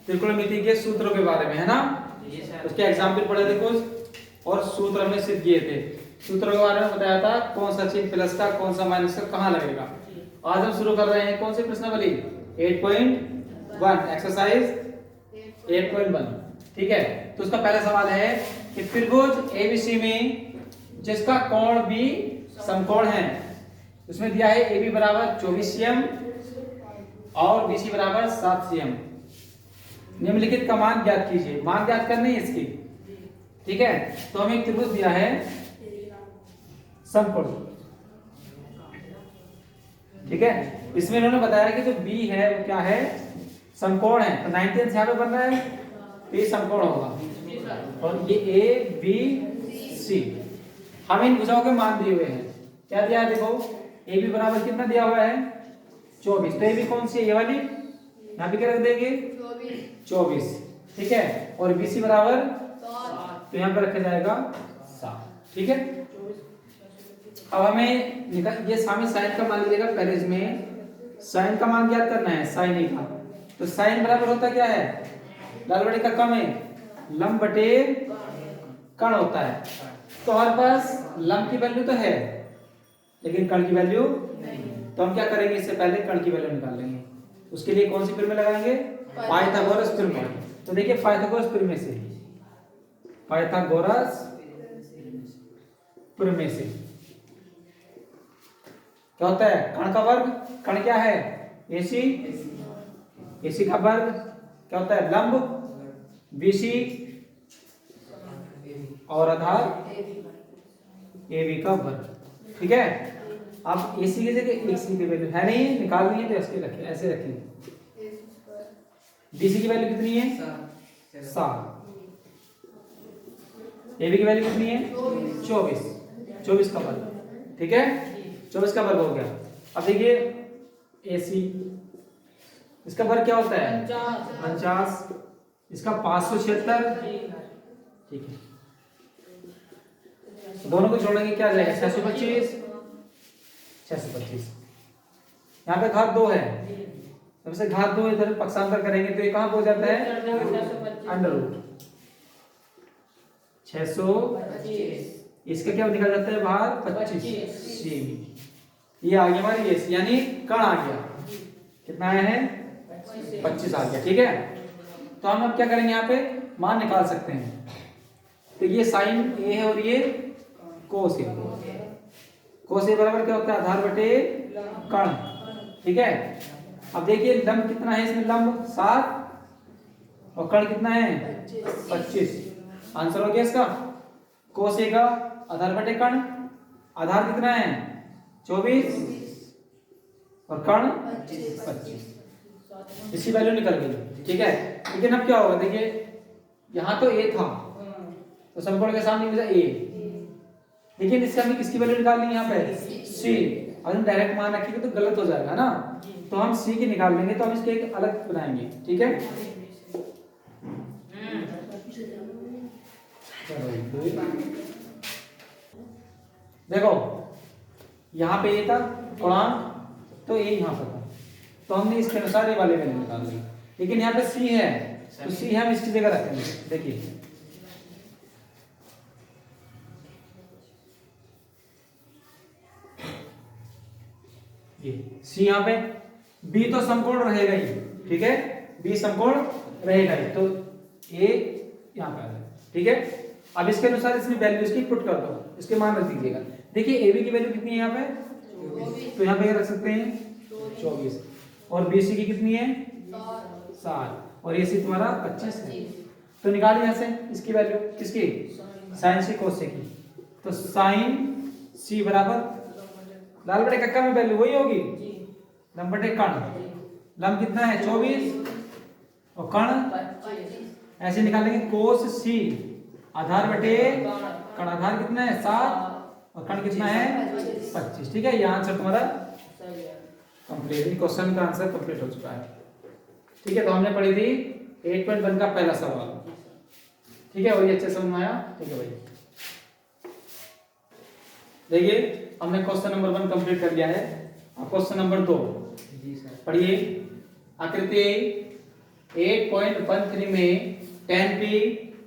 त्रिकोणमिति के सूत्रों के बारे में, है ना। उसके एग्जाम्पल पढ़े थे कुछ और सूत्र हमने सिद्ध किए थे। सूत्रों के बारे में बताया था कौन सा चिन्ह प्लस का कौन सा माइनस का कहाँ लगेगा। आज हम शुरू कर रहे हैं कौन सी प्रश्नावली 8.1 एक्सरसाइज 8.1। ठीक है, तो उसका पहला सवाल है कि त्रिभुज एबीसी में जिसका कोण बी समकोण है, उसमें दिया है AB बराबर 24 cm और BC बराबर 7 cm। निम्नलिखित का मान ज्ञात कीजिए। मान ज्ञात करनी है इसकी। ठीक है, तो हमें एक त्रिभुज दिया है समकोण। ठीक है, इसमें इन्होंने बताया कि जो B है वो क्या है, समकोण है। तो 90 यहाँ पे बन रहा है तो ये समकोण होगा और ये ABC। हमें इन भुजाओं के मान दिए हुए हैं। क्या दिया है देखो, AB बराबर कितना दिया हुआ है 24। तो AB कौन सी है, ये वाली, यहाँ पे क्या रख देंगे 24। ठीक है, और BC बराबर तो यहाँ पे रखा जाएगा 7। ठीक है, अब हमें ये सामने साइन का मान लीजिएगा। पहले इसमें साइन का मान ज्ञात करना है, साइन ए का। तो साइन बराबर होता क्या है, लाल बटे का कम है लंब बटे कण होता है। तो हमारे पास लंब की वैल्यू तो है लेकिन कण की वैल्यू नहीं। तो हम क्या करेंगे, इससे पहले कण की वैल्यू निकाल लेंगे। उसके लिए कौन सी प्रमेय लगाएंगे, पाइथागोरस प्रमेय। तो देखिए पाइथागोरस प्रमेय से, पाइथागोरस प्रमेय से क्या होता है, कण का वर्ग, कण क्या है AC, AC का वर्ग क्या होता है लंब, BC और आधार AB का वर्ग। ठीक है, अब AC की जगह AC की वैल्यू है नहीं, निकालनी है तो ऐसे रखें, ऐसे रखेंगे। BC की वैल्यू कितनी है 7, AB की वैल्यू कितनी है 24, 24 का वर्ग। ठीक है, 24 का वर्ग हो गया। अब देखिए AC, इसका वर्ग क्या होता है 50, इसका 576। ठीक है, दोनों को जोड़ेंगे क्या जाएगा 625, 625। यहाँ पे घात 2 है, जब से घात 2 इधर पक्षांतर करेंगे तो ये कहाँ पहुंच जाता है अंडर रूट 625। इसका क्या निकल जाता है बाहर 25 सेमी। ये आ गया हमारी ये यानी कण आ गया, कितना आया है 25 आ गया। ठीक है, तो हम अब क्या करेंगे, यहाँ पे मान निकाल सकते हैं। तो ये साइन ए है और ये कोस ए। कोस ए बराबर क्या होता है आधार बटे कण। ठीक है, अब देखिए लंब कितना है इसमें, लंब 7 और कण कितना है 25। आंसर हो गया इसका। कोस ए का आधार बटे कण, आधार कितना है 24 और कण 25। इसकी वैल्यू निकल गई। ठीक है, लेकिन अब क्या होगा, देखिए यहाँ तो A था तो समकोण के सामने मुझे A, लेकिन इससे हमें किसकी वैल्यू निकालनी है यहाँ पे C। अगर हम डायरेक्ट मान रखेंगे तो गलत हो जाएगा ना, तो हम C की निकाल लेंगे। तो हम इसके एक अलग बनाएंगे। ठीक है, देखो यहाँ पे ये था गुणांक, तो ये यहाँ पर था, तो हमने इसके अनुसार ये वाले वैल्यू निकाल ली। लेकिन यहाँ पे C है तो C हम इसकी जगह रखेंगे। देखिए ये C यहाँ पे, B तो समकोण रहेगा ही। ठीक है, B समकोण रहेगा ही, तो A यहाँ पे आ गया। ठीक है, अब इसके अनुसार इसमें वैल्यू इसकी पुट कर दो, इसके मान रख दीजिएगा। देखिए AB की वैल्यू कितनी है यहाँ पे, तो यहाँ पे रख सकते हैं 24 और BC की कितनी है 7 और AC तुम्हारा 25 है। तो निकालिए यहाँ से इसकी वैल्यू, किसकी साइन C cos C की। तो साइन C बराबर लाल बटे कक्का में वैल्यू वही होगी लंब बटे कण। लंब कितना है 24 और कण ऐसे निकालेंगे कोस C आधार बटे कण, आधार कितना है 7 और कण कितना है 25। ठीक है, ये आंसर तुम्हारा कंप्लीट, क्वेश्चन का आंसर कंप्लीट हो चुका है। ठीक है, तो हमने पढ़ी थी 8.1 का पहला सवाल। ठीक है, वही अच्छे समझ में आया। ठीक है भाई, देखिए हमने क्वेश्चन नंबर 1 कंप्लीट कर लिया है। अब क्वेश्चन नंबर 2 पढ़िए। आकृति 8.13 में tan p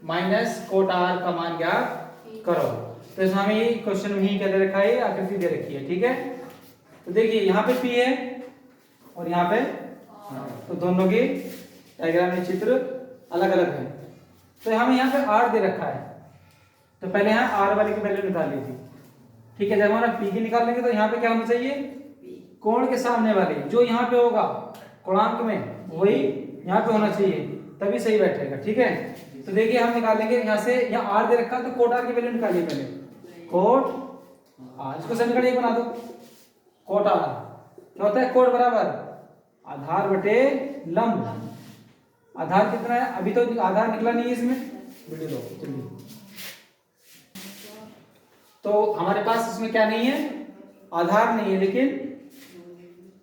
minus cot r का मान ज्ञात करो। तो इसमें हमें ये क्वेश्चन में ही क्या दे रखा है, आकृति दे रखी है, ठीक है। तो देखिए यहाँ पे p है और यहाँ पे, तो दोनों की डायग्राम में चित्र अलग अलग है। तो हमें यहाँ पे r दे रखा है, तो पहले यहाँ r वाले की वैल्यू निकाल लीजिए, ठीक है। जब हमारा p की निकाल लेंगे तो यहाँ पे क्या होना चाहिए, कोण के सामने वाले जो यहाँ पे होगा कोणांक में वही यहाँ पे होना चाहिए, तभी सही बैठेगा, ठीक है। तो देखिए हम निकालेंगे यहाँ से, यहाँ r दे रखा है तो कोट r की वैल्यू निकालिए पहले, कोट r, इसको समीकरण 1 बना दो। कोट r क्या होता है, कोट बराबर आधार बटे लंब। आधार कितना है, अभी तो आधार निकला नहीं है इसमें, वीडियो दो चलिए। तो हमारे पास इसमें क्या नहीं है, आधार नहीं है, लेकिन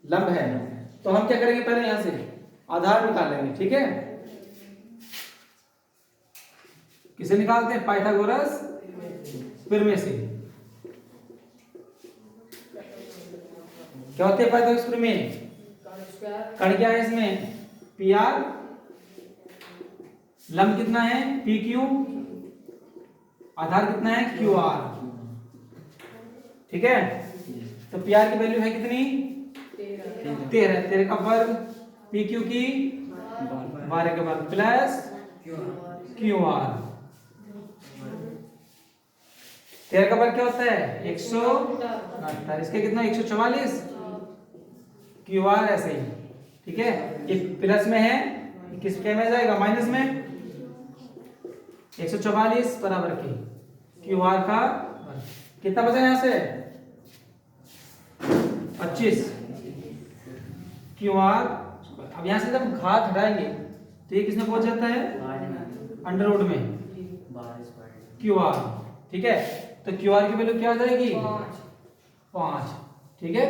लंब है। तो हम क्या करेंगे, पहले यहां से आधार निकालेंगे, ठीक है। किसे निकालते हैं, पाइथागोरस प्रमेय से। क्या होते हैं पाइथागोरस प्रमेय, कण क्या है इसमें, पी आर, लंब कितना है पी क्यू, आधार कितना है क्यू आर, ठीक है। तो पी आर की वैल्यू है कितनी, 13, 13 का वर्ग, पी क्यू की 12 के वर्ग प्लस क्यू आर। 13 का वर्ग क्या होता है 168, इसके कितना 144, क्यू आर ऐसे ही, ठीक है। ये प्लस में है, किस के में जाएगा, माइनस में। 144 बराबर की क्यू आर का कितना बचा यहां से 25 क्यू आर। अब यहां से जब घात हटाएंगे तो ये किसमें पहुंच जाता है, अंडर रूट में क्यू आर, ठीक है। तो क्यू आर की वैल्यू क्या आ जाएगी 5, ठीक है।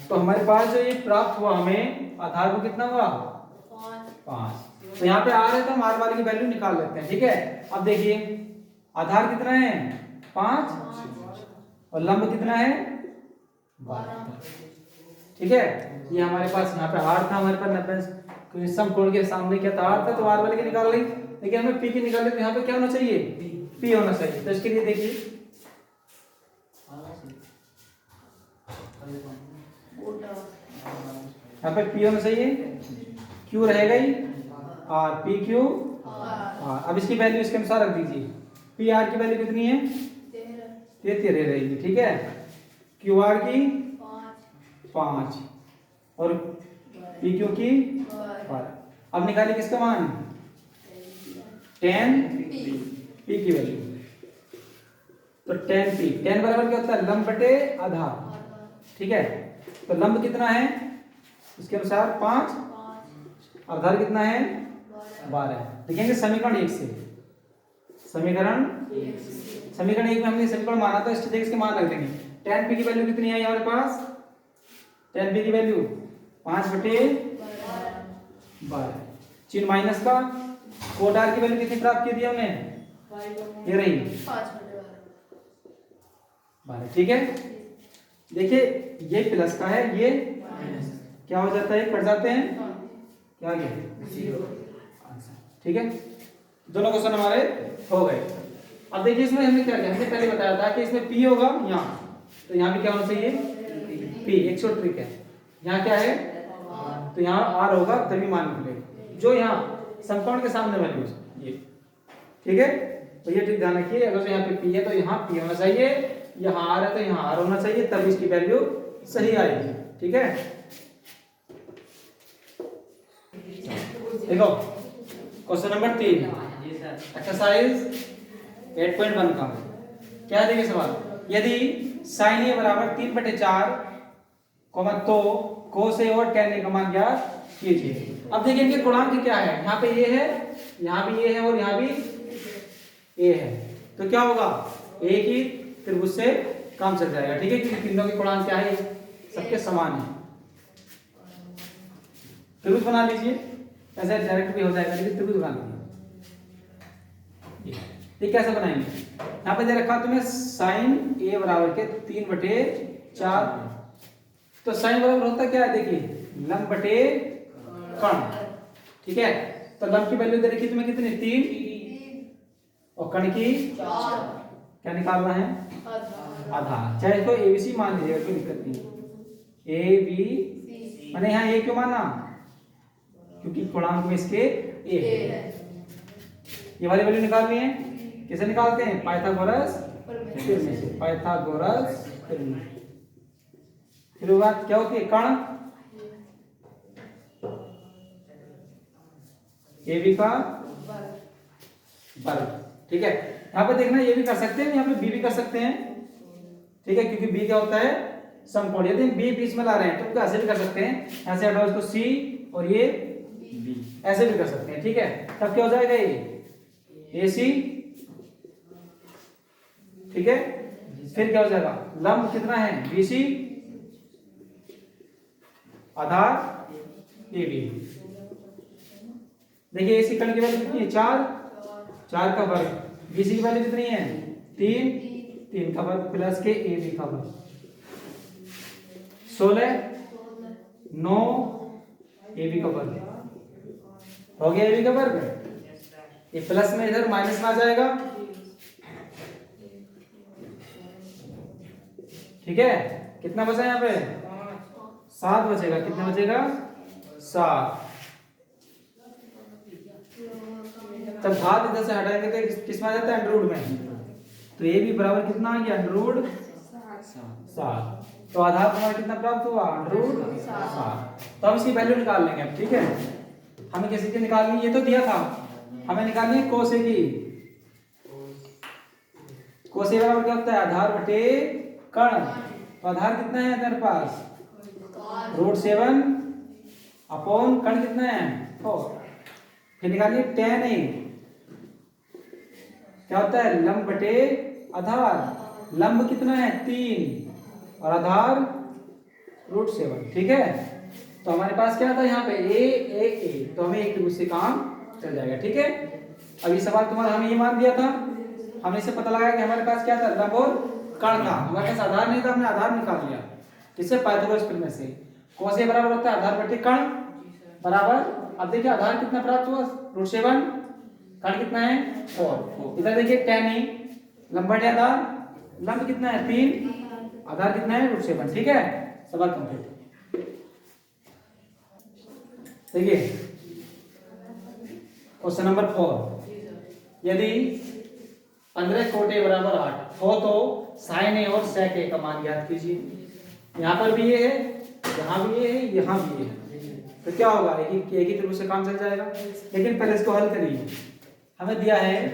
तो हमारे पास जो ये प्राप्त हुआ हमें आधार को कितना हुआ 5। तो यहाँ पे आर है तो हम आर वाले की वैल्यू निकाल लेते हैं, ठीक है। अब देखिए आधार कितना है 5 और लंब कितना है 12, ठीक है। ये हमारे पास यहाँ पे आर था, हमारे पास 90 समकोण के सामने क्या था, आर था, तो आर वाले की निकाल ली। लेकिन हमें पी की निकालने तो यहाँ पे क्या होना चाहिए, पी होना चाहिए। तो इसके लिए देखिए यहाँ पे पी होना चाहिए, क्यू रहेगा ही आर, पी क्यू आर। अब इसकी वैल्यू इसके अनुसार रख दीजिए, पी आर की वैल्यू कितनी है 13 रहेगी, ठीक है। क्यू आर की 5 और पी क्यू की 12। अब निकालिए किसका मान 10 पी की वैल्यू। तो 10 पी, 10 बराबर क्या होता है लंब बटे आधार, ठीक है। तो लंब कितना है इसके अनुसार 5, आधार कितना है 12। देखेंगे समीकरण 1 से, समीकरण 1 में हमने समीकरण माना था, इसलिए इसके मान रख देंगे। 10 पी की वैल्यू कितनी है हमारे पास, 10 पी की वैल्यू 5 बटे 12, चिन्ह माइनस का। कोट आर की वैल्यू कितनी प्राप्त की थी हमने, ये रही 12, ठीक है। देखिए ये प्लस का है, ये क्या हो जाता है, कट जाते हैं, क्या गया 0, ठीक है। दोनों क्वेश्चन हमारे हो गए। अब देखिए इसमें हमने क्या किया, हमने पहले बताया था कि इसमें P होगा यहाँ, तो यहाँ भी क्या होना चाहिए P, एक शॉर्ट ट्रिक है। यहाँ क्या है, तो यहाँ R होगा तभी मान निकलेगा, जो यहाँ समकोण के सामने वैल्यू ये, ठीक है। तो ये ट्रिक ध्यान रखिए, अगर यहाँ पे P है तो यहाँ P होना चाहिए, यहाँ R है तो यहाँ R होना चाहिए, तब इसकी वैल्यू सही आएगी, ठीक है। देखो क्वेश्चन नंबर 3 एक्सरसाइज 8.1 का क्या देखिए सवाल, यदि sin a बराबर 3/4 तो cos a और tan a का मान ज्ञात कीजिए। अब देखिए इनके गुणांक क्या है, यहाँ पे a है, यहाँ भी a है और यहाँ भी a है, तो क्या होगा एक ही त्रिभुज से काम चल जाएगा, ठीक है, क्योंकि तीनों के गुणांक क्या है सबके समान है। त्रिभुज बना लीजिए, ऐसे डायरेक्ट भी हो जाएगा, लेकिन त्रिभुज बना लीजिए। ये कैसे बनाएंगे, यहाँ पे दे रखा तुम्हें sin a बराबर के 3/4, तो sin बराबर होता क्या है, देखिए लंब बटे कर्ण, ठीक है। तो लंब की वैल्यू दे रखी तुम्हें कितनी 3 और कण की क्या निकालना है आधार। चाहे इसको एबीसी मान लीजिएगा, कोई दिक्कत नहीं। ए बी मैंने यहाँ ए क्यों माना, क्योंकि पूर्णांक में इसके ए है। ये वाली वैल्यू निकालनी है, कैसे निकालते हैं पाइथागोरस थ्योरम से। पाइथागोरस थ्योरम फिर बात क्या होती है कण ए बी का वर्ग, ठीक है। यहाँ पे देखना ये भी कर सकते हैं, यहाँ पे बी भी कर सकते हैं, ठीक है, क्योंकि बी क्या होता है समकोण। यदि बी बीच में ला रहे हैं तो ऐसे भी कर सकते हैं, यहाँ से हटाओ इसको सी और ये बी, ऐसे भी कर सकते हैं, ठीक है। तब क्या हो जाएगा ये ए सी, ठीक है। फिर क्या हो जाएगा लंब कितना है B C, Aadhaar A B. देखिए ए सी कण की वैल्यू कितनी है 4 का वर्ग, बी सी की वैल्यू कितनी है 3 का वर्ग प्लस के ए बी का वर्ग 16 9 ए बी का वर्ग हो गया। ए बी का वर्ग ये प्लस में इधर माइनस में आ जाएगा, ठीक है। कितना बचा यहाँ पे 7 बचेगा। कितना बचेगा 7। तब घात इधर से हटाएंगे तो किस में आ जाता है अंडररूट में, तो ये भी बराबर कितना आ गया अंडररूट 7। तो आधार हमारा कितना प्राप्त हुआ अंडररूट 7। तो हम इसकी वैल्यू निकाल लेंगे अब, ठीक है। हमें किसी की निकालनी, ये तो दिया था, हमें निकालनी है कोसे की। कोसे बराबर क्या होता है आधार बटे कण। तो आधार कितना है हमारे पास √7 अपॉन कण कितना है 4। फिर निकालिए tan ए, क्या होता है लंब बटे आधार। लंब कितना है 3 और आधार √7, ठीक है। तो हमारे पास क्या था यहाँ पे ए, तो हमें एक से काम चल जाएगा, ठीक है। अभी सवाल तुम्हारा हमें ये मान दिया था, हमने इसे पता लगाया कि हमारे पास क्या था लंब और कण था। हमारे पास आधार नहीं था, हमने आधार निकाल लिया किससे पाइथागोरस प्रमेय से। कोस ए बराबर होता है आधार बटे कण बराबर, अब देखिए आधार कितना प्राप्त हुआ √7, कण कितना है 4। इधर देखिए tan ए लंब बटे आधार, लंब कितना है 3, आधार कितना है √7, ठीक है। सवाल कंप्लीट। देखिए क्वेश्चन नंबर 4, यदि 15 कोट ए बराबर 8 हो तो sin ए और sec ए का मान ज्ञात कीजिए। यहाँ पर भी ये है, यहाँ भी ये है, यहाँ भी ये है, तो क्या होगा एक ही त्रिभुज से काम चल जाएगा। लेकिन पहले इसको हल करिए। हमें दिया है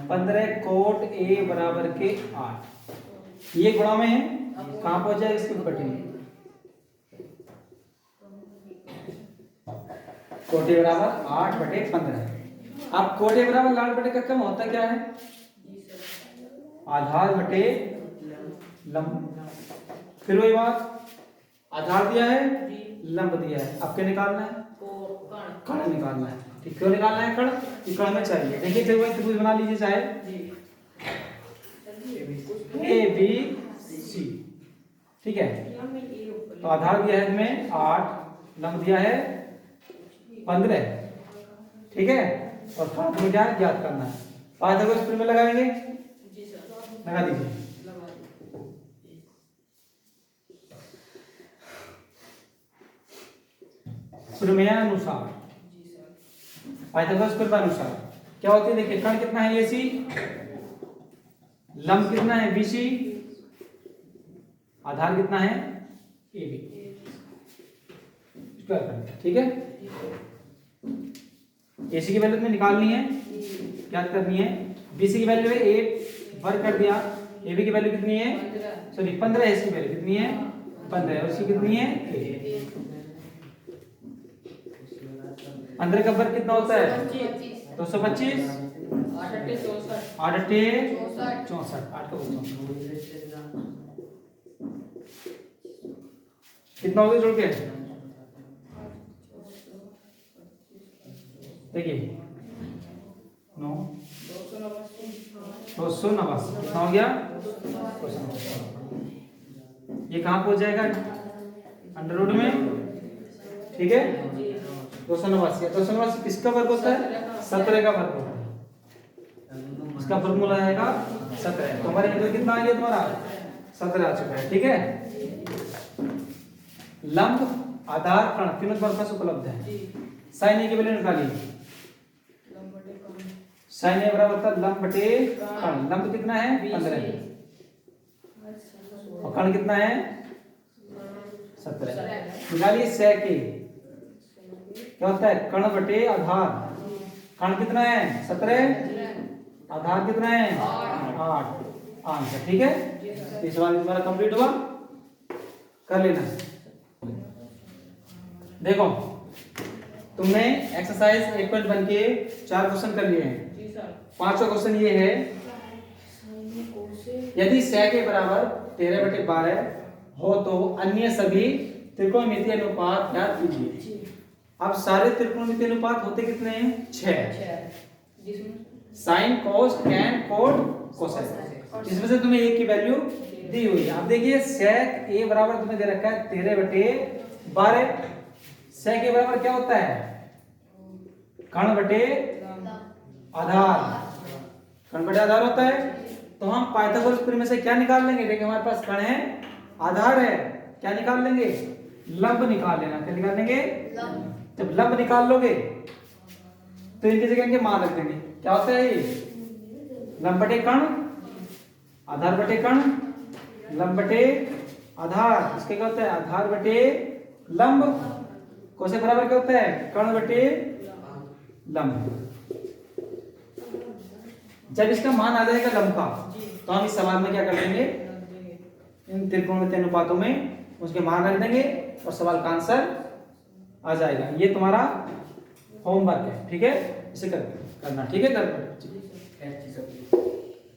15 कोट ए बराबर के 8, ये गुणा में है, कहाँ पहुंच जाएगा इसकी कटिंग। कोट ए बराबर 8 बटे 15। अब कोट ए बराबर 8 बटे का कम होता क्या है आधार बटे लंब। फिर वही बात, आधार दिया है लंब दिया है, अब क्या निकालना है कण निकालना है। ठीक, क्यों निकालना है कण, कण में चाहिए। देखिए फिर वही त्रिभुज बना लीजिए चाहे ए बी सी, ठीक है। तो आधार दिया है तुम्हें 8, लंब दिया है 15, ठीक है। और कण तुम्हें क्या ज्ञात करना है। पाइथागोरस प्रमेय लगाएंगे, लगा दीजिए। प्रमेयानुसार पाइथागोरस प्रमेय अनुसार क्या होती है, देखिए कण कितना है AC, लंब कितना है BC, आधार कितना है AB, ठीक है। AC की वैल्यू में निकालनी है, क्या करनी है, BC की वैल्यू है 8 वर्ग कर दिया, AB की वैल्यू कितनी है सॉरी 15, AC की वैल्यू कितनी है 15 और इसकी कितनी है 15 का वर्ग कितना होता है 225, 8 अट्ठे 64, 8 का 64 कितना हो गया जोड़ के, देखिए 9 289 कितना हो गया 289। ये कहाँ पहुंच जाएगा अंडर रूट में, ठीक है। 289, 289 किसका वर्ग होता है? 17 का वर्ग होता है। इसका फॉर्मूला आएगा 17। तो हमारे यहाँ कितना आ गया तुम्हारा? 17 आ चुका है। ठीक है। लंब आधार कण तीनों तुम्हारे पास उपलब्ध है। साइन ए की वैल्यू निकालिए। साइन ए बराबर होता है लंब बटे कण। लंब कितना है? 15 और कण कितना है? 17। निकालिए सेक ए। क्या होता है? कण बटे आधार। कण कितना है? 17। आधार कितना है? 8। आंसर। ठीक है। इस बार तुम्हारा कंप्लीट हुआ, कर लेना। देखो तुमने एक्सरसाइज 1.1 के 4 क्वेश्चन कर लिए हैं। पांचवा क्वेश्चन ये है, यदि सेक ए बराबर 13/12 हो तो अन्य सभी त्रिकोणमितीय अनुपात ज्ञात कीजिए। अब सारे त्रिकोणमितीय अनुपात होते कितने हैं? 6। Sine cos tan cot cosine. इसमें से तुम्हें एक की वैल्यू दी हुई है। अब देखिए सेक ए बराबर तुम्हें दे रखा है 13/12। सेक ए बराबर क्या होता है? कण बटे आधार। कण बटे आधार होता है। तो हम पाइथागोरस थ्योरम में से क्या निकाल लेंगे? देखिए हमारे पास कण है, आधार है, क्या निकाल लेंगे? लंब निकाल लेना। क्या निकाल लेंगे? जब लंब निकाल लोगे तो इनकी जगह इनके मान रख देंगे। क्या होता है ये? लंब बटे कण, आधार बटे कण, लंब बटे आधार। इसके क्या होता है? आधार बटे लंब। कोसे बराबर क्या होता है? कण बटे लंब। जब इसका मान आ जाएगा लंब का, तो हम इस सवाल में क्या कर लेंगे? इन त्रिकोणमितीय अनुपातों में उसके मान रख देंगे और सवाल का आंसर आ जाएगा। ये तुम्हारा होमवर्क है। ठीक है, इसे करना। ठीक है, कर